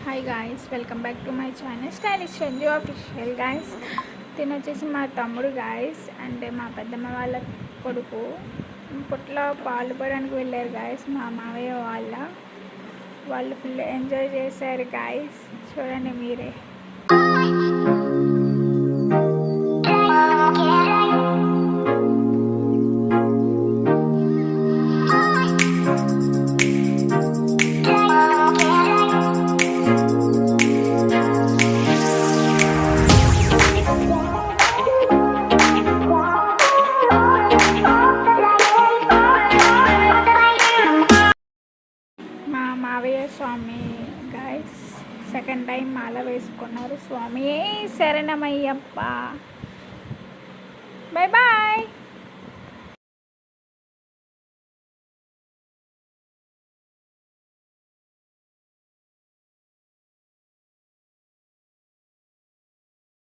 Hi guys, welcome back to my channel stylish Chandu official. Guys తిని వచ్చేసి మా తమ్ముడు గాయస్, అంటే మా పెద్దమ్మ వాళ్ళ కొడుకు. పుట్లో పాలు పోయడానికి వెళ్ళారు గాయస్. మా మావయ్య వాళ్ళు ఫుల్ ఎంజాయ్ చేశారు గాయస్. చూడండి మీరే. మా మావయ్య స్వామి గాయస్ సెకండ్ టైం మాల వేసుకున్నారు. స్వామి శరణమయ్యప్ప. Bye bye.